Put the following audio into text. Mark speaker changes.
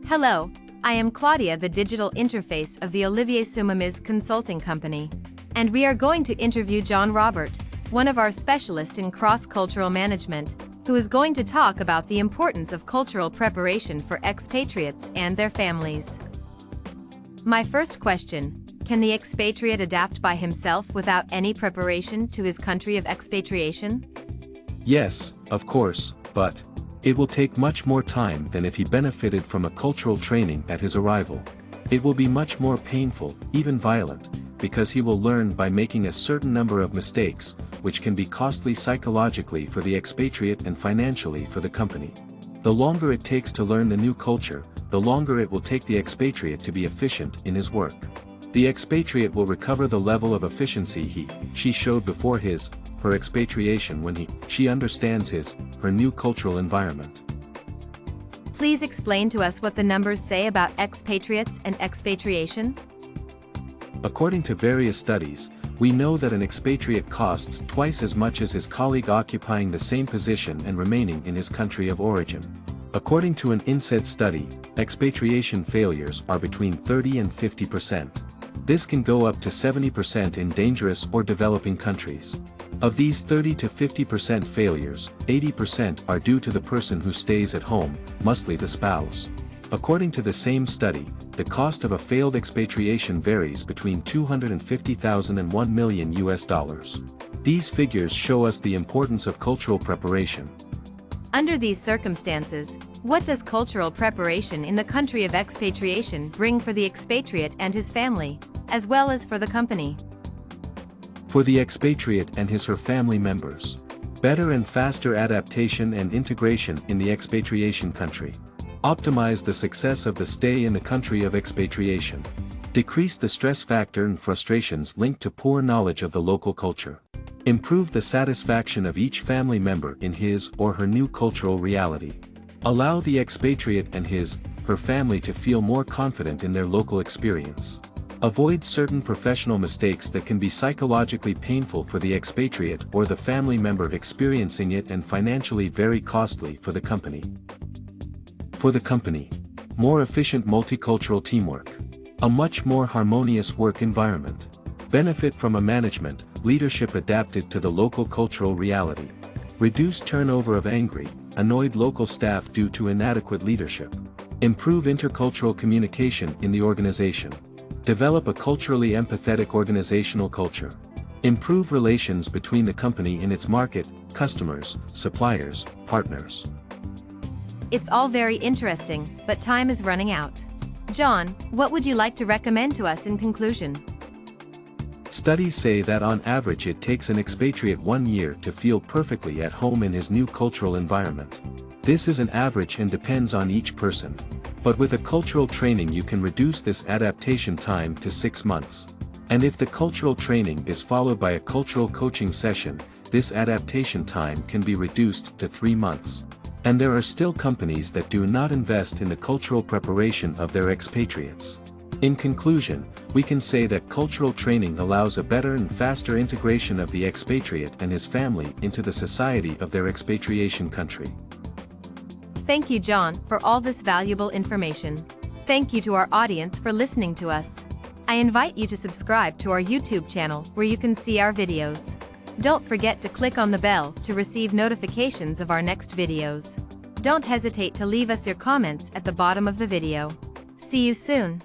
Speaker 1: Hello, I am Claudia, the digital interface of the Olivier Soumah-Mis consulting company. And we are going to interview John Robert, one of our specialists in cross-cultural management, who is going to talk about the importance of cultural preparation for expatriates and their families. My first question: can the expatriate adapt by himself without any preparation to his country of expatriation?
Speaker 2: Yes, of course, but it will take much more time than if he benefited from a cultural training at his arrival. It will be much more painful, even violent, because he will learn by making a certain number of mistakes, which can be costly psychologically for the expatriate and financially for the company. The longer it takes to learn the new culture, the longer it will take the expatriate to be efficient in his work. The expatriate will recover the level of efficiency she showed before her expatriation when she understands her new cultural environment.
Speaker 1: Please explain to us what the numbers say about expatriates and expatriation.
Speaker 2: According to various studies, we know that an expatriate costs twice as much as his colleague occupying the same position and remaining in his country of origin. According to an INSEAD study, expatriation failures are between 30 and 50%. This can go up to 70% in dangerous or developing countries. Of these 30 to 50% failures, 80% are due to the person who stays at home, mostly the spouse. According to the same study, the cost of a failed expatriation varies between $250,000 and $1 million. These figures show us the importance of cultural preparation.
Speaker 1: Under these circumstances, what does cultural preparation in the country of expatriation bring for the expatriate and his family, as well as for the company?
Speaker 2: For the expatriate and her family members, better and faster adaptation and integration in the expatriation country. Optimize the success of the stay in the country of expatriation. Decrease the stress factor and frustrations linked to poor knowledge of the local culture. Improve the satisfaction of each family member in his or her new cultural reality. Allow the expatriate and her family to feel more confident in their local experience. Avoid certain professional mistakes that can be psychologically painful for the expatriate or the family member experiencing it and financially very costly for the company. For the company, more efficient multicultural teamwork. A much more harmonious work environment. Benefit from a management, leadership adapted to the local cultural reality. Reduce turnover of angry, annoyed local staff due to inadequate leadership. Improve intercultural communication in the organization. Develop a culturally empathetic organizational culture. Improve relations between the company and its market, customers, suppliers, partners.
Speaker 1: It's all very interesting, but time is running out. John, what would you like to recommend to us in conclusion?
Speaker 2: Studies say that on average it takes an expatriate 1 year to feel perfectly at home in his new cultural environment. This is an average and depends on each person. But with a cultural training you can reduce this adaptation time to 6 months. And if the cultural training is followed by a cultural coaching session, this adaptation time can be reduced to 3 months. And there are still companies that do not invest in the cultural preparation of their expatriates. In conclusion, we can say that cultural training allows a better and faster integration of the expatriate and his family into the society of their expatriation country.
Speaker 1: Thank you, John, for all this valuable information. Thank you to our audience for listening to us. I invite you to subscribe to our YouTube channel where you can see our videos. Don't forget to click on the bell to receive notifications of our next videos. Don't hesitate to leave us your comments at the bottom of the video. See you soon.